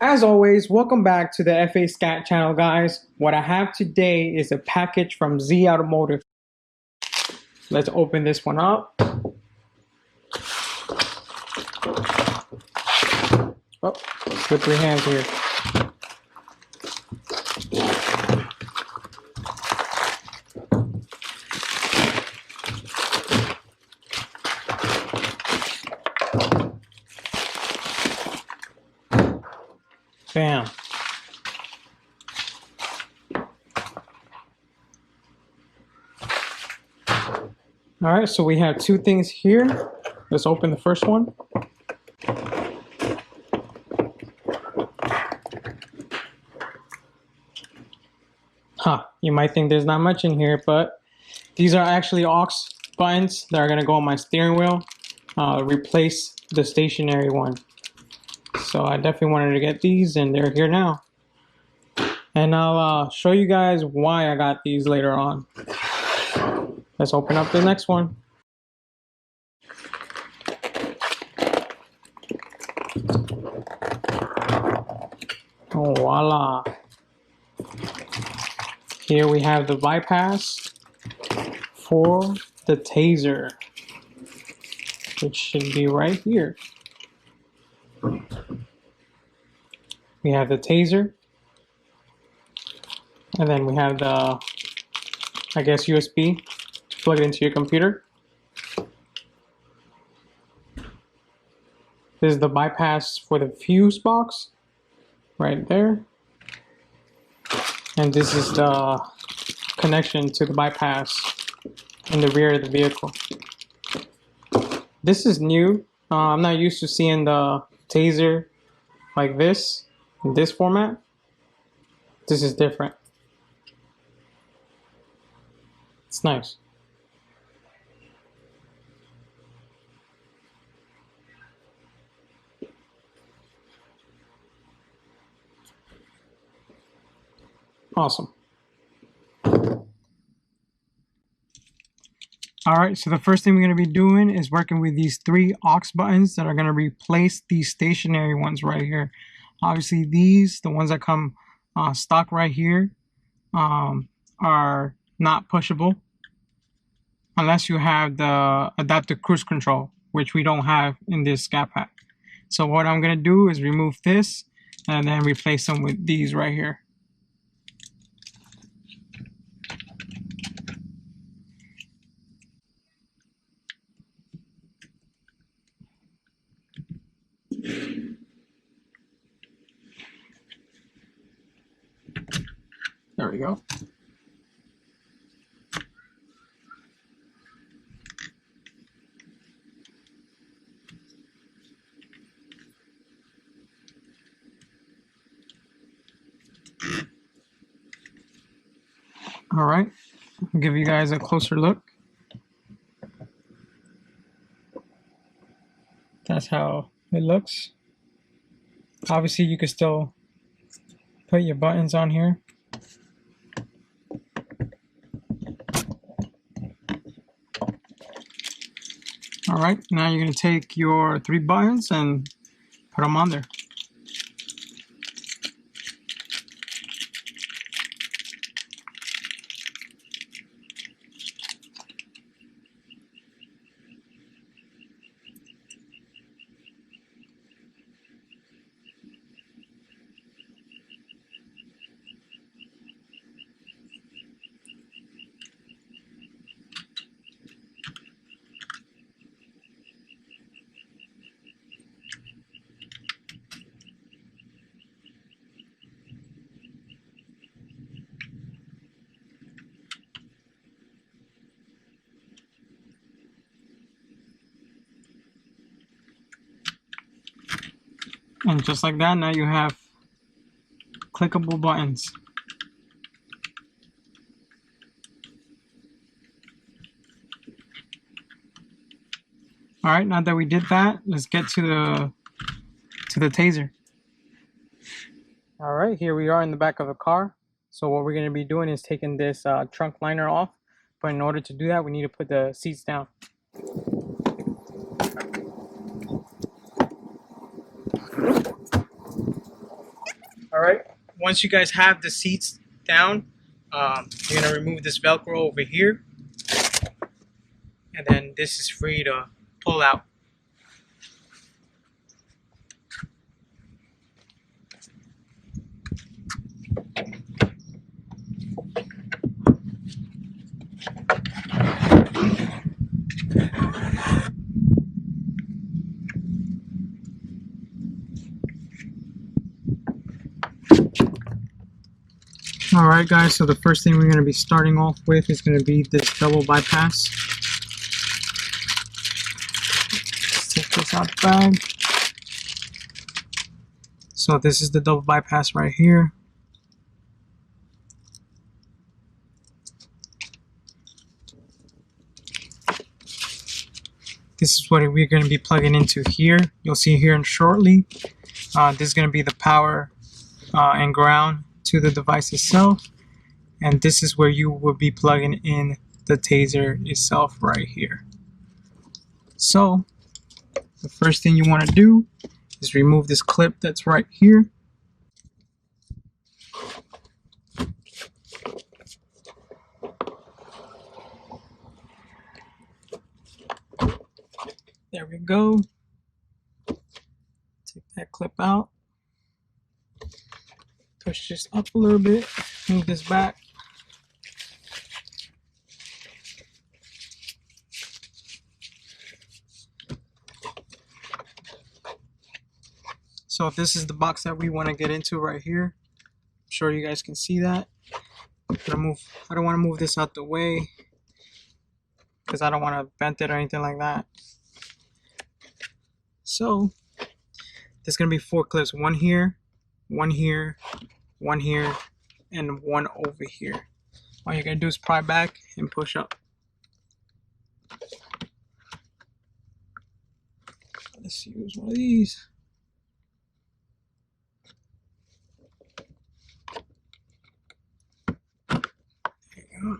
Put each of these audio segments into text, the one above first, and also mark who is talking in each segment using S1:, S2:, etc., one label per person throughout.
S1: As always, welcome back to the FA Scat channel, guys. What I have today is a package from Z Automotive. Let's open this one up. Oh, slippery hands here. Bam. All right, so we have two things here. Let's open the first one. You might think there's not much in here, but these are actually aux buttons that are gonna go on my steering wheel, replace the stationary one. So I definitely wanted to get these, and they're here now. And I'll show you guys why I got these later on. Let's open up the next one. Oh, voila. Here we have the bypass for the Taser, which should be right here. We have the Taser, and then we have the, I guess, USB to plug it into your computer. This is the bypass for the fuse box, right there. And this is the connection to the bypass in the rear of the vehicle. This is new. I'm not used to seeing the Taser like this, in this format. This is different. It's nice. Awesome. All right, so the first thing we're going to be doing is working with these three aux buttons that are going to replace these stationary ones right here. Obviously, these, the ones that come stock right here, are not pushable unless you have the adaptive cruise control, which we don't have in this Scat pack. So what I'm going to do is remove this and then replace them with these right here. There we go. All right, I'll give you guys a closer look. That's how it looks. Obviously, you can still put your buttons on here. All right, now you're going to take your three buttons and put them on there. And just like that, now you have clickable buttons. All right, now that we did that, let's get to the Taser. All right, here we are in the back of the car. So what we're going to be doing is taking this trunk liner off. But in order to do that, we need to put the seats down. once you guys have the seats down, you're gonna remove this Velcro over here, and then this is free to pull out. Alright guys, so the first thing we're going to be starting off with is going to be this double bypass. Let's take this out the bag. So this is the double bypass right here. This is what we're going to be plugging into here. You'll see here in shortly. This is going to be the power and ground to the device itself, and this is where you will be plugging in the Taser itself right here. So the first thing you want to do is remove this clip that's right here. There we go. Take that clip out. Push this up a little bit, move this back. So this is the box that we want to get into right here. I'm sure you guys can see that. I don't want to move this out the way because I don't want to bend it or anything like that. So there's going to be 4 clips, one here, one here, one here, and one over here. All you're going to do is pry back and push up. Let's use one of these. There you go.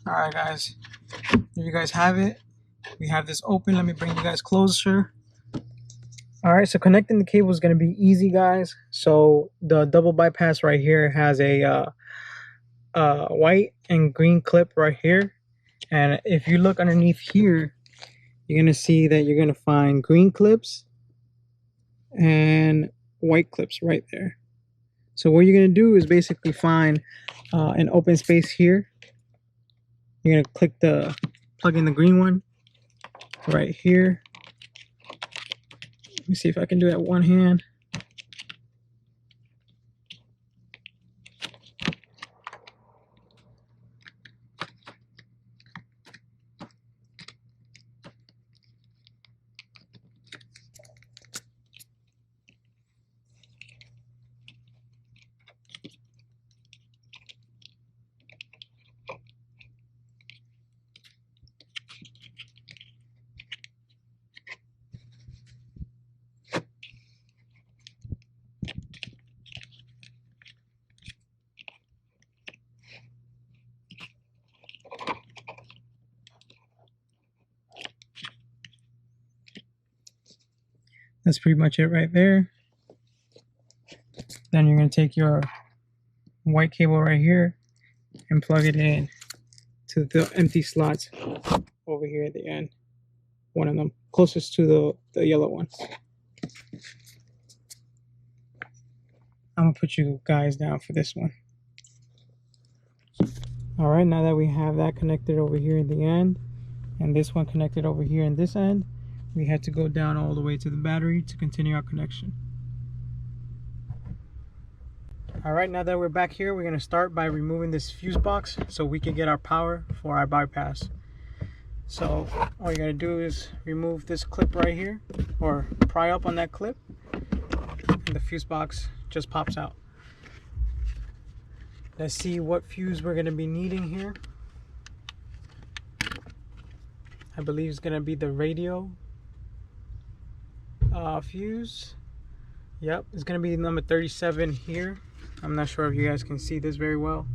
S1: Alright guys, there you guys have it. We have this open. Let me bring you guys closer. Alright, so connecting the cable is going to be easy, guys. So the double bypass right here has a white and green clip right here. And if you look underneath here, you're going to see that you're going to find green clips and white clips right there. So what you're going to do is basically find an open space here. You're going to plug in the green one right here. Let me see if I can do that one hand. That's pretty much it right there. Then you're going to take your white cable right here and plug it in to the empty slots over here at the end. One of them, closest to the yellow one. I'm going to put you guys down for this one. Alright, now that we have that connected over here at the end, and this one connected over here in this end, we had to go down all the way to the battery to continue our connection. Alright, now that we're back here, we're going to start by removing this fuse box so we can get our power for our bypass. So all you're going to do is remove this clip right here, or pry up on that clip, and the fuse box just pops out. Let's see what fuse we're going to be needing here. I believe it's going to be the radio fuse. Yep, it's going to be number 37 here. I'm not sure if you guys can see this very well,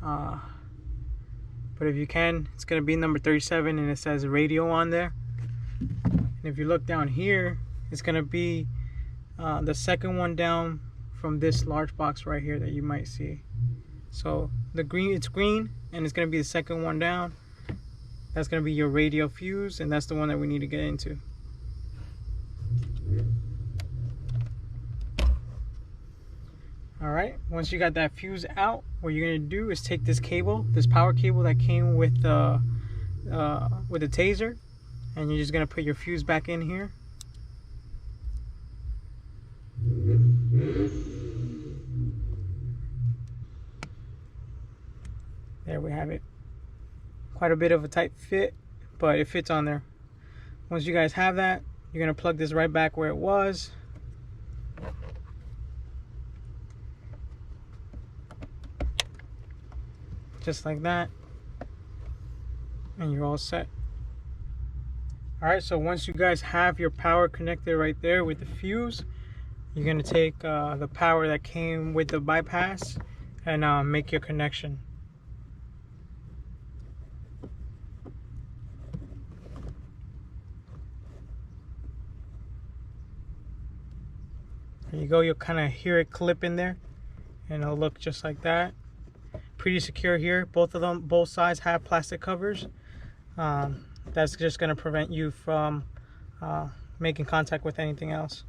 S1: but if you can, it's going to be number 37, and it says radio on there. And if you look down here, it's going to be the second one down from this large box right here that you might see. So the green, it's green, and it's going to be the second one down. That's going to be your radio fuse, and that's the one that we need to get into. Alright, once you got that fuse out, what you're going to do is take this cable, this power cable that came with the Taser, and you're just going to put your fuse back in here. There we have it. Quite a bit of a tight fit, but it fits on there. Once you guys have that, you're going to plug this right back where it was. Just like that, and you're all set. Alright, so once you guys have your power connected right there with the fuse, you're going to take the power that came with the bypass and make your connection. There you go. You'll kind of hear it clip in there, and it'll look just like that. Pretty secure here. Both sides have plastic covers. That's just going to prevent you from making contact with anything else.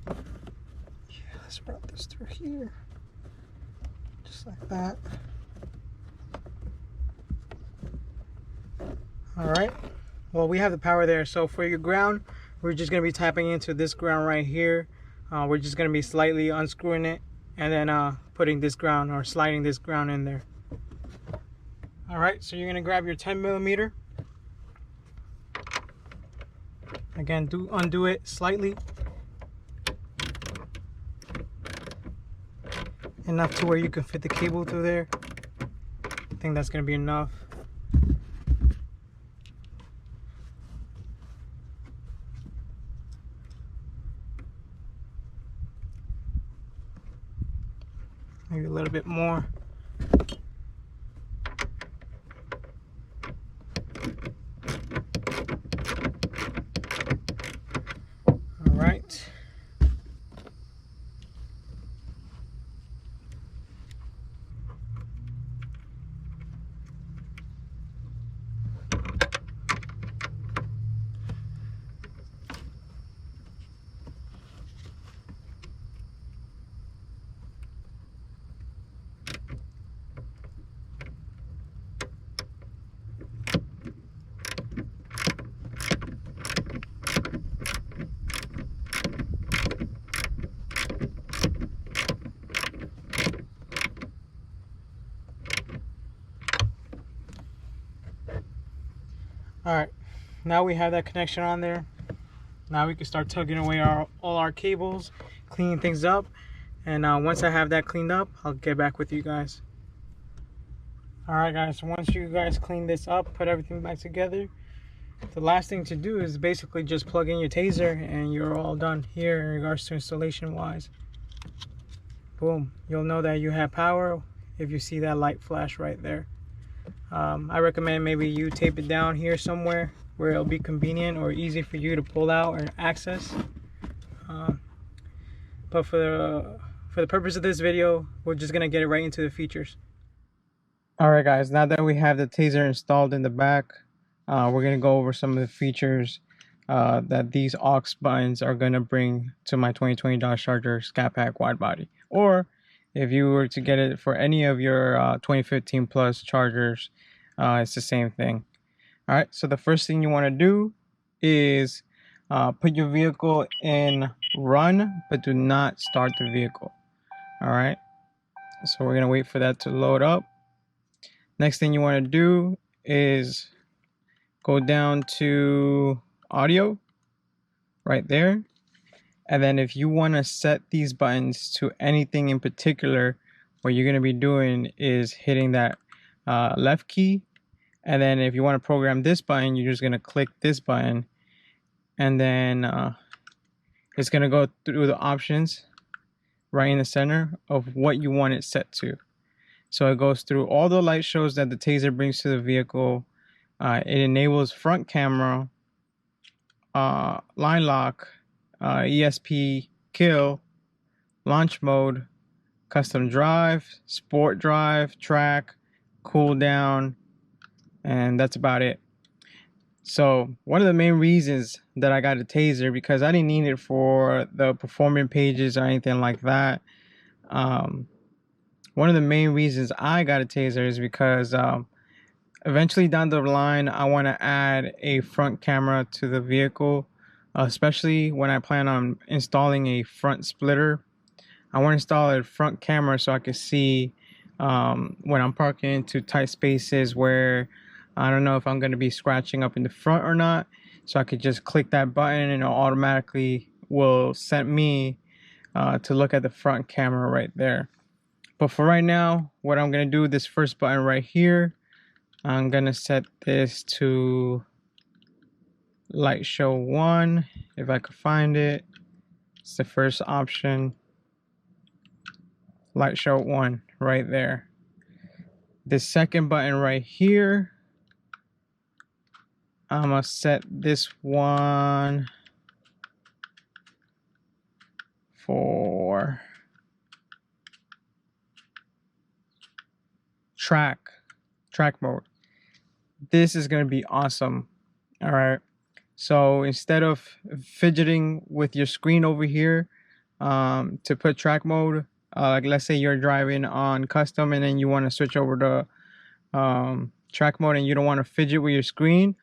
S1: Yeah, let's route this through here, just like that. All right, well, we have the power there. So for your ground, we're just going to be tapping into this ground right here. We're just going to be slightly unscrewing it and then putting this ground, or sliding this ground in there. Alright, so you're going to grab your 10mm. Again, undo it slightly, enough to where you can fit the cable through there. I think that's going to be enough. Maybe a little bit more. All right. Alright, now we have that connection on there. Now we can start tugging away all our cables, cleaning things up, and once I have that cleaned up, I'll get back with you guys. Alright guys, so once you guys clean this up, put everything back together, the last thing to do is basically just plug in your Taser, and you're all done here in regards to installation wise. Boom, you'll know that you have power if you see that light flash right there. I recommend maybe you tape it down here somewhere where it'll be convenient or easy for you to pull out or access. But for the purpose of this video, we're just gonna get it right into the features. Alright guys, now that we have the Taser installed in the back, we're gonna go over some of the features that these aux buttons are gonna bring to my 2020 Dodge Charger Scat Pack Widebody. Or if you were to get it for any of your 2015 plus Chargers, it's the same thing. All right, so the first thing you want to do is put your vehicle in run, but do not start the vehicle. All right, so we're gonna wait for that to load up. Next thing you want to do is go down to audio right there. And then if you want to set these buttons to anything in particular, what you're going to be doing is hitting that left key. And then if you want to program this button, you're just going to click this button. And then it's going to go through the options right in the center of what you want it set to. So it goes through all the light shows that the Taser brings to the vehicle. It enables front camera, line lock, ESP, kill, launch mode, custom drive, sport drive, track, cool down, and that's about it. So one of the main reasons that I got a Taser, because I didn't need it for the performance pages or anything like that. One of the main reasons I got a Taser is because eventually down the line, I want to add a front camera to the vehicle, especially when I plan on installing a front splitter. I want to install a front camera so I can see when I'm parking into tight spaces where I don't know if I'm going to be scratching up in the front or not. So I could just click that button and it automatically will send me to look at the front camera right there. But for right now, what I'm going to do, this first button right here, I'm going to set this to light show 1, if I could find it. It's the first option. Light show 1 right there. This second button right here, I'm gonna set this one for track mode. This is gonna be awesome. All right, so instead of fidgeting with your screen over here to put track mode, like let's say you're driving on custom and then you want to switch over to track mode and you don't want to fidget with your screen,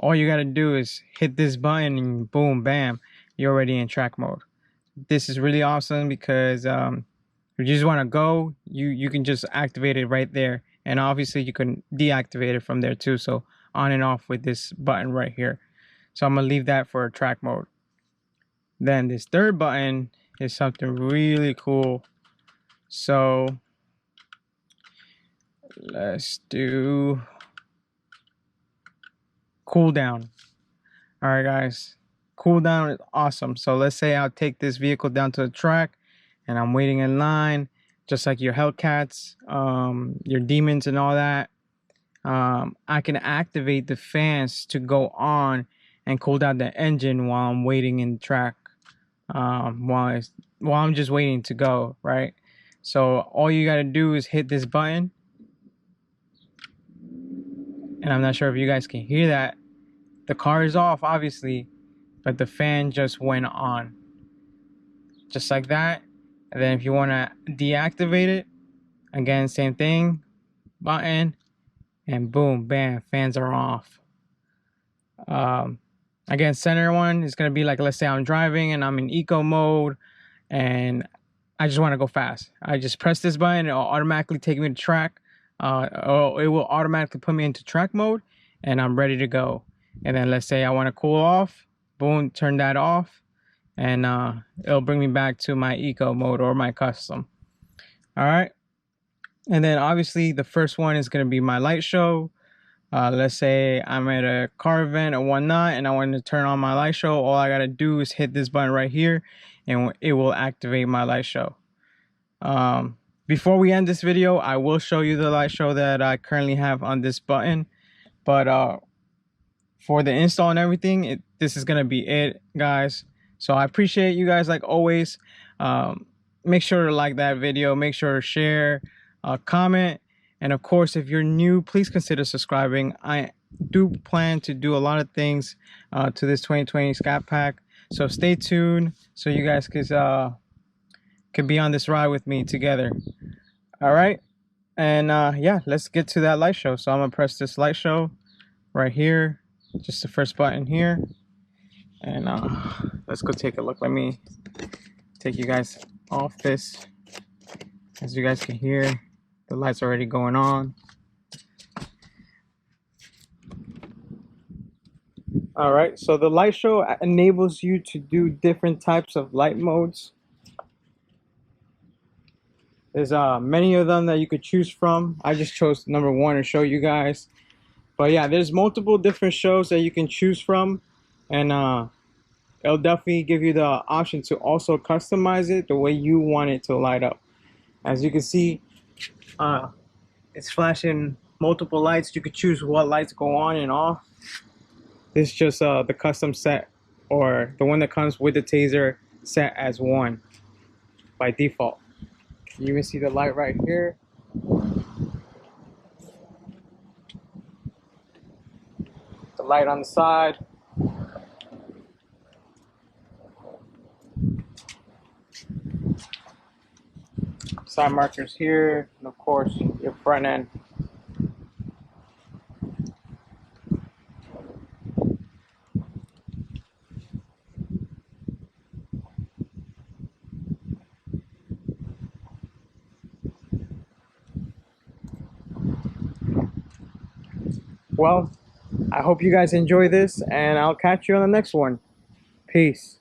S1: all you got to do is hit this button and boom, bam, you're already in track mode. This is really awesome because if you just want to go, you can just activate it right there, and obviously you can deactivate it from there too, so on and off with this button right here. So I'm gonna leave that for track mode. Then this third button is something really cool. So let's do cool down. All right, guys, cool down is awesome. So let's say I'll take this vehicle down to the track and I'm waiting in line, just like your Hellcats, your demons and all that. I can activate the fans to go on and cool down the engine while I'm waiting in the track, while I'm just waiting to go, right? So all you got to do is hit this button. And I'm not sure if you guys can hear that. The car is off, obviously, but the fan just went on. Just like that. And then if you want to deactivate it, again, same thing. Button. And boom, bam, fans are off. Again, center one is going to be like, let's say I'm driving and I'm in eco mode and I just want to go fast. I just press this button, it'll automatically take me to track. Or it will automatically put me into track mode and I'm ready to go. And then let's say I want to cool off, boom, turn that off, and it'll bring me back to my eco mode or my custom. All right. And then obviously the first one is going to be my light show. Let's say I'm at a car event or whatnot and I want to turn on my light show. All I got to do is hit this button right here and it will activate my light show. Before we end this video, I will show you the light show that I currently have on this button. But for the install and everything, this is going to be it, guys. So I appreciate you guys like always. Make sure to like that video. Make sure to share, comment. And of course, if you're new, please consider subscribing. I do plan to do a lot of things to this 2020 Scat Pack. So stay tuned so you guys could be on this ride with me together. All right. And yeah, let's get to that light show. So I'm going to press this light show right here, just the first button here. And let's go take a look. Let me take you guys off this. As you guys can hear, the lights are already going on. All right, so the light show enables you to do different types of light modes. There's many of them that you could choose from. I just chose number 1 to show you guys. But yeah, there's multiple different shows that you can choose from, and it'll definitely give you the option to also customize it the way you want it to light up. As you can see, it's flashing multiple lights. You could choose what lights go on and off. This is just the custom set, or the one that comes with the Taser set as 1 by default. You can see the light right here. The light on the side. Side markers here, and of course your front end. Well, I hope you guys enjoy this, and I'll catch you on the next one. Peace.